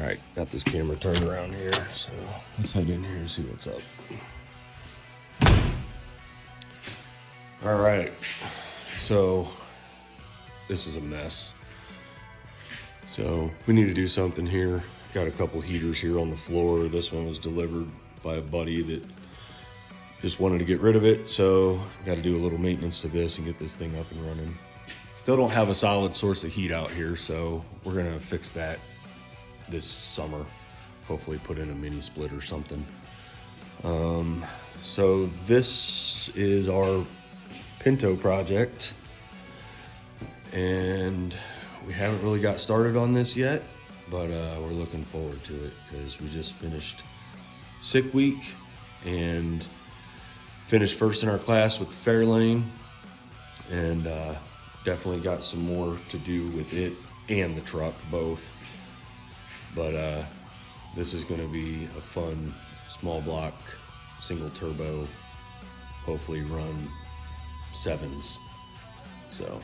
right, got this camera turned around here, so let's head in here and see what's up. All right, so this is a mess. So we need to do something here. Got a couple heaters here on the floor. This one was delivered by a buddy that just wanted to get rid of it. So got to do a little maintenance to this and get this thing up and running. Still don't have a solid source of heat out here, so we're gonna fix that this summer. Hopefully put in a mini split or something. So this is our Pinto project, and we haven't really got started on this yet, but we're looking forward to it because we just finished sick week and finished first in our class with the fair lane, and definitely got some more to do with it and the truck both. But this is going to be a fun small block single turbo, hopefully run 7s. So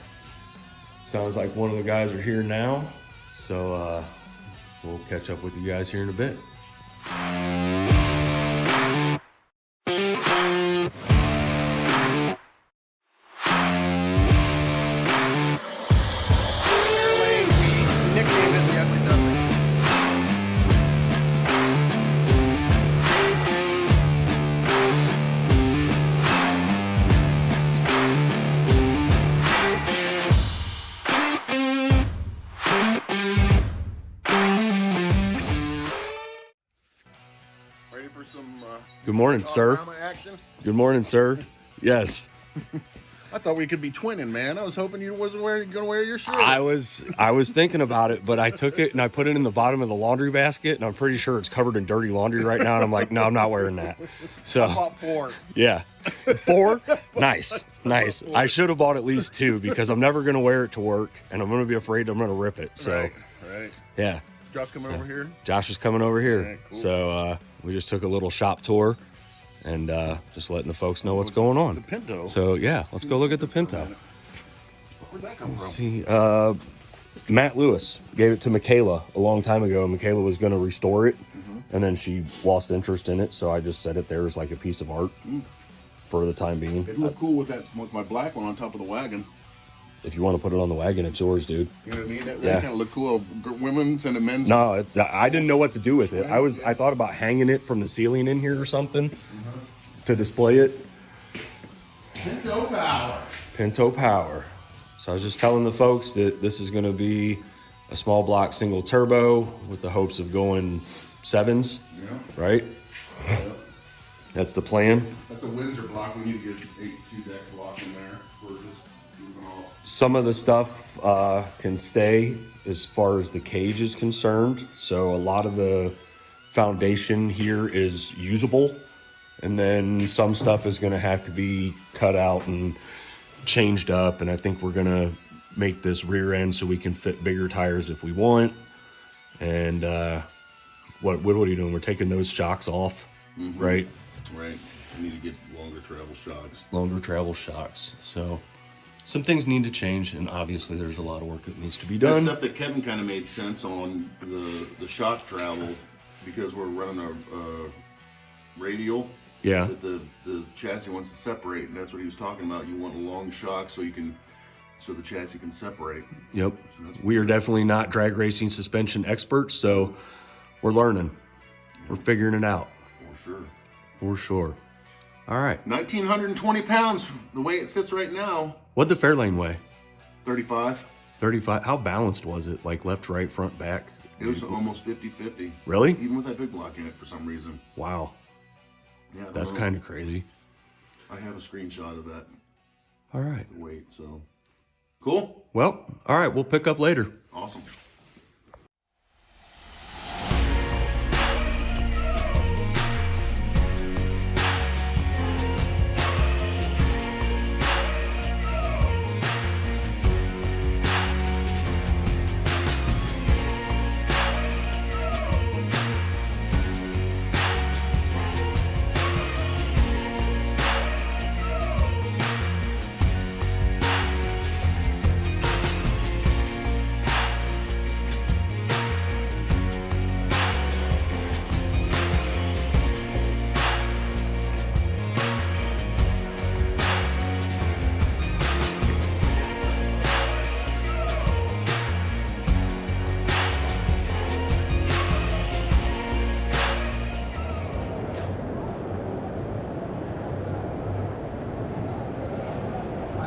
sounds like one of the guys are here now, so we'll catch up with you guys here in a bit. Good morning, sir. Action? Good morning, sir. Yes. I thought we could be twinning, man. I was hoping you wasn't going to wear your shirt. I was thinking about it, but I took it and I put it in the bottom of the laundry basket, and I'm pretty sure it's covered in dirty laundry right now. And I'm like, no, I'm not wearing that. So I bought 4. Yeah, 4. Nice. I should have bought at least 2 because I'm never gonna wear it to work, and I'm gonna be afraid I'm gonna rip it. So right. Yeah. Is Josh coming over here? Josh is coming over here. Right, cool. So we just took a little shop tour and just letting the folks know what's going on. The Pinto. So yeah, let's go look at the Pinto. Where'd that come from? See, Matt Lewis gave it to Michaela a long time ago. Michaela was going to restore it, and then she lost interest in it, so I just set it there as like a piece of art for the time being. It'd look cool with my black one on top of the wagon. If you want to put it on the wagon, it's yours, dude. You know what I mean? That Yeah. kind of look cool. Women's and a men's. No, I didn't know what to do with it. I thought about hanging it from the ceiling in here or something to display it. Pinto power. Pinto power. So I was just telling the folks that this is going to be a small block single turbo with the hopes of going 7s, Yeah. right? Yeah. That's the plan. That's a Windsor block. We need to get 82 deck block in there. We're just moving off. Some of the stuff can stay as far as the cage is concerned. So a lot of the foundation here is usable. And then some stuff is going to have to be cut out and changed up. And I think we're going to make this rear end so we can fit bigger tires if we want. And what are you doing? We're taking those shocks off, right? Right. We need to get longer travel shocks. Longer travel shocks. So some things need to change, and obviously there's a lot of work that needs to be That done. stuff that Kevin kind of made sense on the shock travel, because we're running a radial. Yeah. That the chassis wants to separate, and that's what he was talking about. You want a long shock so the chassis can separate. Yep. So that's We are definitely not drag racing suspension experts, so we're learning. We're figuring it out. For sure. For sure. All right. 1,920 pounds, the way it sits right now. What'd the Fairlane weigh? 35. 35. How balanced was it? Like left, right, front, back? It was almost 50-50. Really? Even with that big block in it for some reason. Wow. Yeah, I don't That's know. kind of crazy. I have a screenshot of that All right. weight, so. Cool. Well, all right. We'll pick up later. Awesome.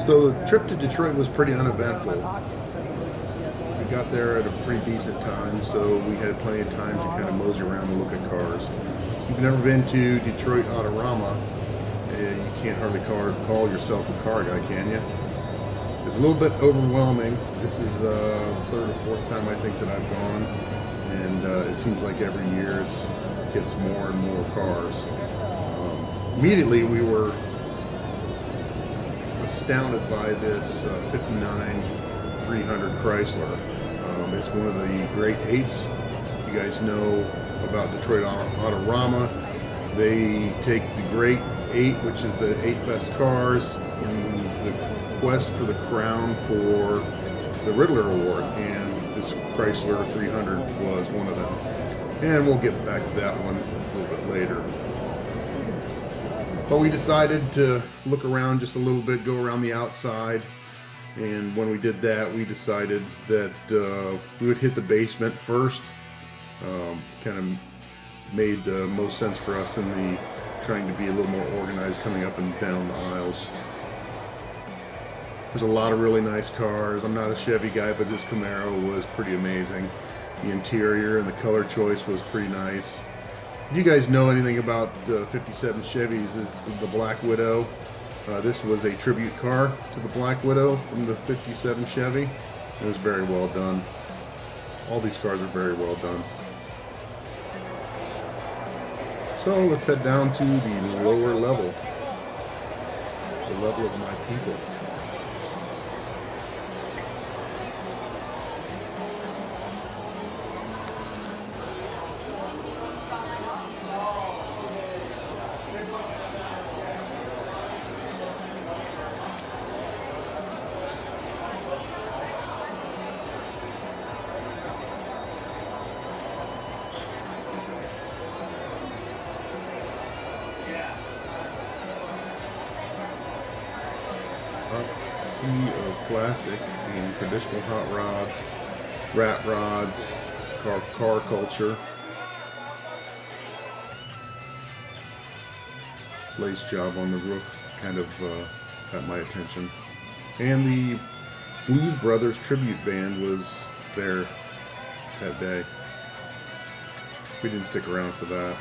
So the trip to Detroit was pretty uneventful. We got there at a pretty decent time, so we had plenty of time to kind of mosey around and look at cars. If you've never been to Detroit Autorama, you can't hardly call yourself a car guy, can you? It's a little bit overwhelming. This is the third or fourth time I think that I've gone, and it seems like every year it gets more and more cars. Immediately we were astounded by this 59 300 Chrysler. It's one of the great eights. You guys know about Detroit Autorama. They take the great eight, which is the 8 best cars, in the quest for the crown for the Riddler Award, and this Chrysler 300 was one of them. And we'll get back to that one a little bit later. But we decided to look around just a little bit, go around the outside, and when we did that, we decided that we would hit the basement first. Kind of made the most sense for us in the trying to be a little more organized coming up and down the aisles. There's a lot of really nice cars. I'm not a Chevy guy, but this Camaro was pretty amazing. The interior and the color choice was pretty nice. If you guys know anything about the 57 Chevys, the Black Widow, this was a tribute car to the Black Widow from the 57 Chevy. It was very well done. All these cars are very well done. So let's head down to the lower level, the level of my people. Sea of classic and traditional hot rods, rat rods, car culture. This lace job on the roof kind of got my attention. And the Blues Brothers tribute band was there that day. We didn't stick around for that.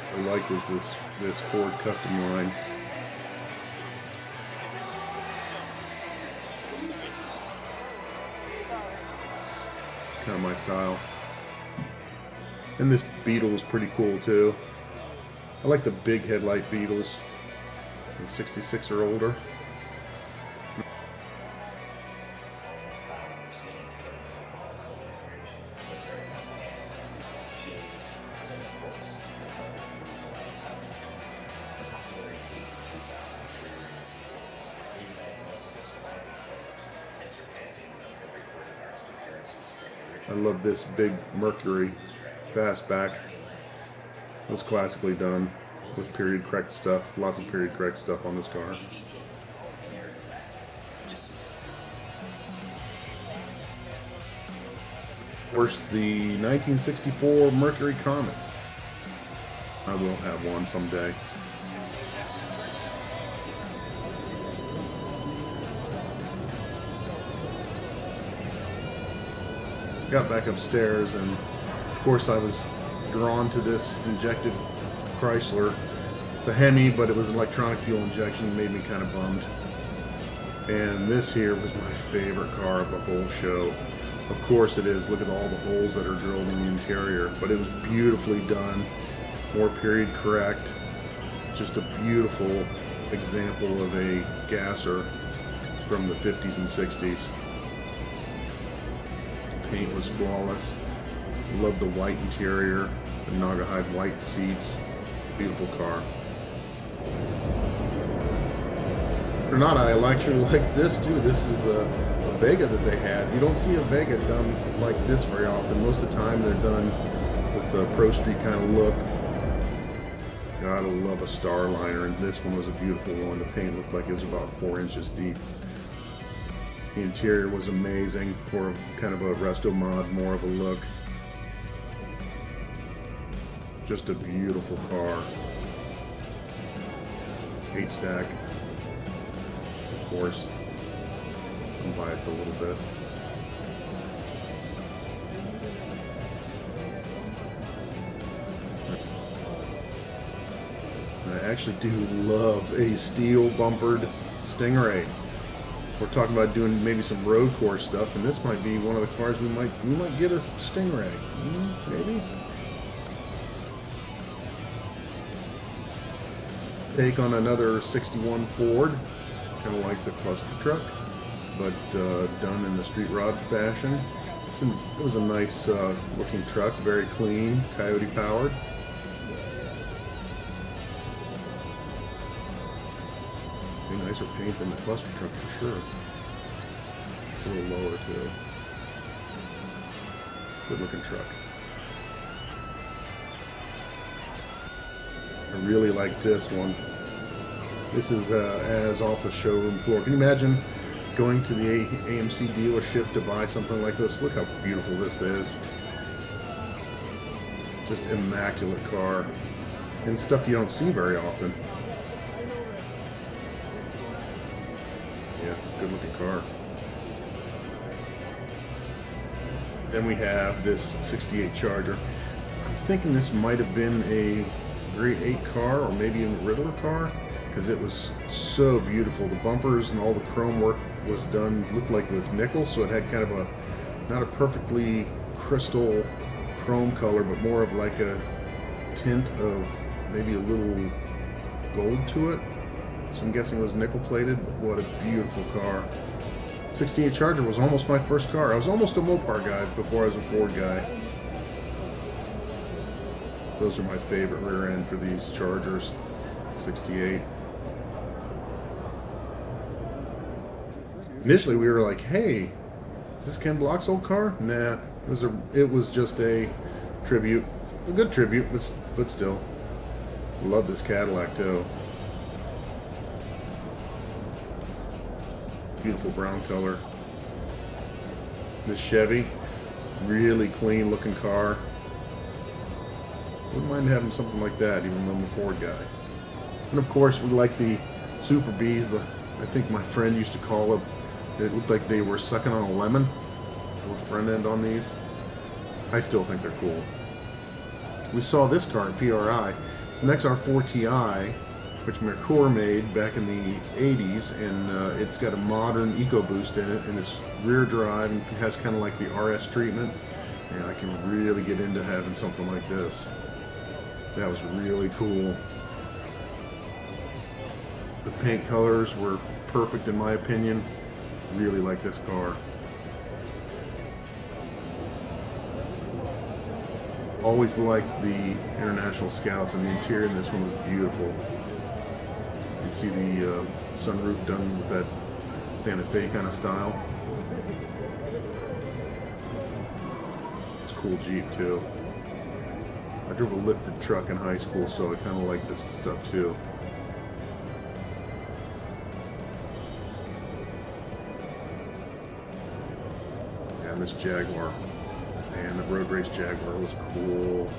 I like is this Ford custom line. It's kind of my style. And this Beetle is pretty cool too. I like the big headlight Beetles, the 66 or older. I love this big Mercury fastback. It was classically done with period correct stuff. Lots of period correct stuff on this car. Of course, the 1964 Mercury Comets. I will have one someday. Got back upstairs, and of course I was drawn to this injected Chrysler. It's a Hemi, but it was electronic fuel injection. Made me kind of bummed. And this here was my favorite car of the whole show. Of course it is. Look at all the holes that are drilled in the interior. But it was beautifully done. More period correct. Just a beautiful example of a gasser from the 50s and 60s. Paint was flawless. Love the white interior, the Naugahyde white seats. Beautiful car. Or not, I actually like this too. This is a Vega that they had. You don't see a Vega done like this very often. Most of the time they're done with the Pro Street kind of look. Gotta love a Starliner, and this one was a beautiful one. The paint looked like it was about 4 inches deep. The interior was amazing for kind of a resto mod, more of a look. Just a beautiful car. 8 stack, of course. I'm biased a little bit. I actually do love a steel bumpered Stingray. We're talking about doing maybe some road course stuff, and this might be one of the cars we might get a Stingray. Maybe. Take on another 61 Ford, kind of like the cluster truck, but done in the street rod fashion. It was a nice looking truck, very clean, Coyote powered. Be nicer paint than the cluster truck for sure. It's a little lower too. Good looking truck. I really like this one. This is as off the showroom floor. Can you imagine going to the AMC dealership to buy something like this? Look how beautiful this is. Just immaculate car. And stuff you don't see very often. Yeah, good looking car. Then we have this 68 Charger. I'm thinking this might have been a Grade 8 car, or maybe even a Riddler car, because it was so beautiful. The bumpers and all the chrome work was done, looked like with nickel, so it had kind of a, not a perfectly crystal chrome color, but more of like a tint of maybe a little gold to it. So I'm guessing it was nickel plated. What a beautiful car. 68 Charger was almost my first car. I was almost a Mopar guy before I was a Ford guy. Those are my favorite rear end for these Chargers. 68. Initially we were like, hey, is this Ken Block's old car? Nah, it was just a tribute. A good tribute, but still. Love this Cadillac too. Beautiful brown color. This Chevy, really clean looking car. Wouldn't mind having something like that, even though I'm a Ford guy. And of course, we like the Super Bs. I think my friend used to call it. It looked like they were sucking on a lemon. A little front end on these. I still think they're cool. We saw this car at PRI. It's an XR4 Ti, which Mercure made back in the 80s, and it's got a modern EcoBoost in it, and it's rear drive and has kind of like the RS treatment. And I can really get into having something like this. That was really cool. The paint colors were perfect in my opinion. Really like this car. Always liked the International Scouts, and the interior in this one was beautiful. You can see the sunroof done with that Santa Fe kind of style. It's a cool Jeep too. I drove a lifted truck in high school, so I kind of like this stuff too. And this Jaguar. And the road race Jaguar was cool.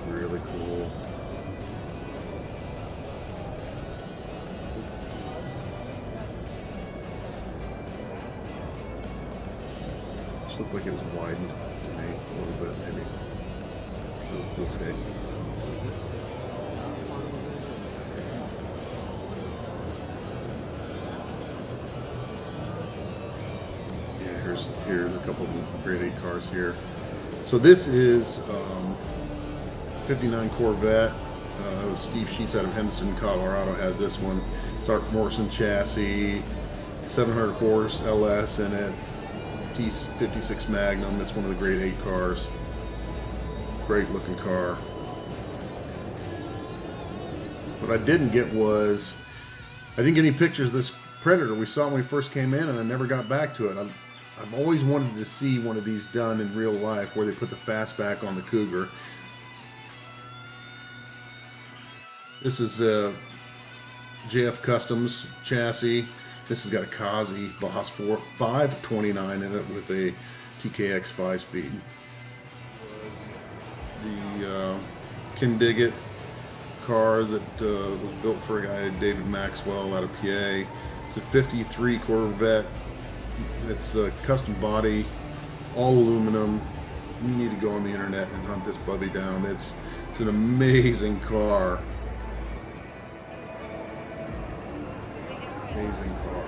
Really cool. Just looked like it was widened to me a little bit, maybe. Really cool take. Yeah, here's a couple of grade 8 cars here. So this is 59 Corvette. Steve Sheets out of Heston, Colorado has this one. It's Art Morrison chassis, 700 horse LS in it, T56 Magnum. It's one of the grade 8 cars. Great looking car. What I didn't get was, I didn't get any pictures of this Predator. We saw it when we first came in, and I never got back to it. I've always wanted to see one of these done in real life, where they put the fastback on the Cougar. This is a JF Customs chassis. This has got a Kazi Boss 529 in it with a TKX 5-speed. The Kindigit car that was built for a guy, David Maxwell, out of PA. It's a 53 Corvette. It's a custom body, all aluminum. You need to go on the internet and hunt this puppy down. It's an amazing car. Amazing car.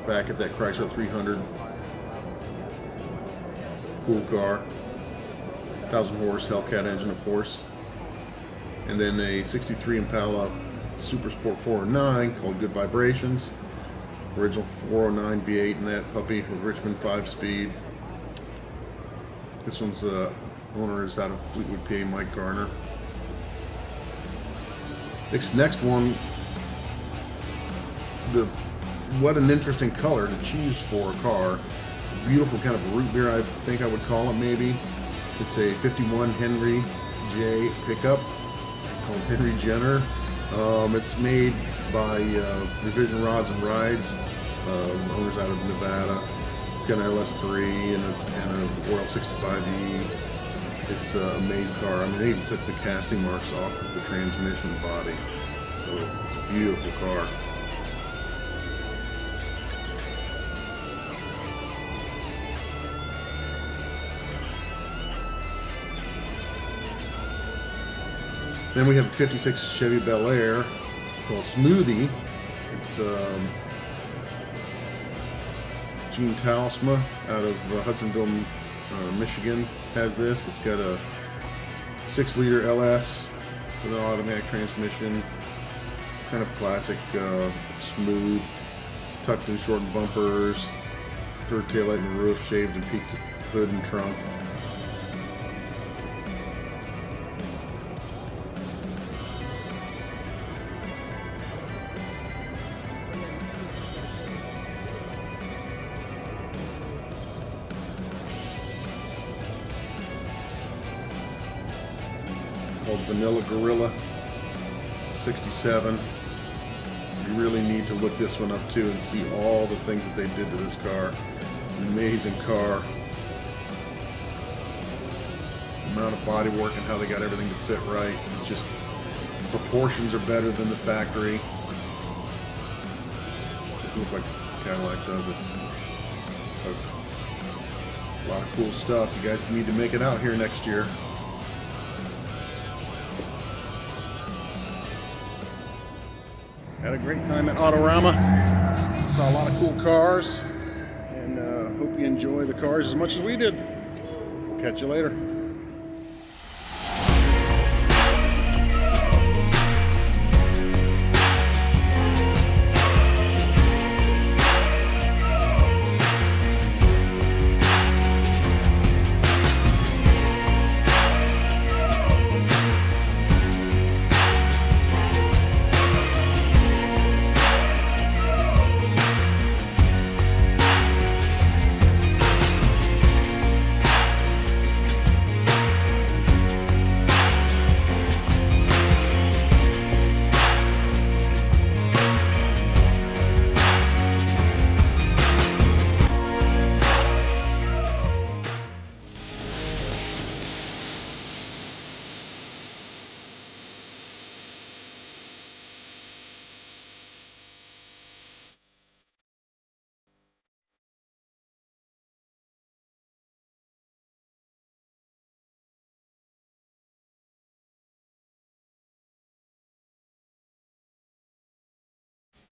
Back at that Chrysler 300. Cool car. 1,000 horse Hellcat engine, of course. And then a 63 Impala Super Sport 409 called Good Vibrations. Original 409 V8 in that puppy with Richmond 5-speed. This one's owner is out of Fleetwood, PA, Mike Garner. This next one, what an interesting color to choose for a car. Beautiful kind of root beer, I think I would call it maybe. It's a 51 Henry J pickup called Henry Jenner. It's made by Revision Rods and Rides, owners out of Nevada. It's got an LS3 and a 4L65E. It's a maze car. I mean, they even took the casting marks off of the transmission body. So it's a beautiful car. Then we have a 56 Chevy Bel Air called Smoothie. It's Gene Talsma out of Hudsonville, Michigan has this. It's got a 6-liter LS with an automatic transmission. Kind of classic, smooth, tucked in short bumpers, third taillight and roof, shaved and peaked hood and trunk. Called Vanilla Gorilla. It's a 67. You really need to look this one up too and see all the things that they did to this car. Amazing car. The amount of body work and how they got everything to fit right. It's just proportions are better than the factory. Doesn't look like Cadillac, does it? But a lot of cool stuff. You guys need to make it out here next year. Had a great time at Autorama. Saw a lot of cool cars, and hope you enjoy the cars as much as we did. We'll catch you later.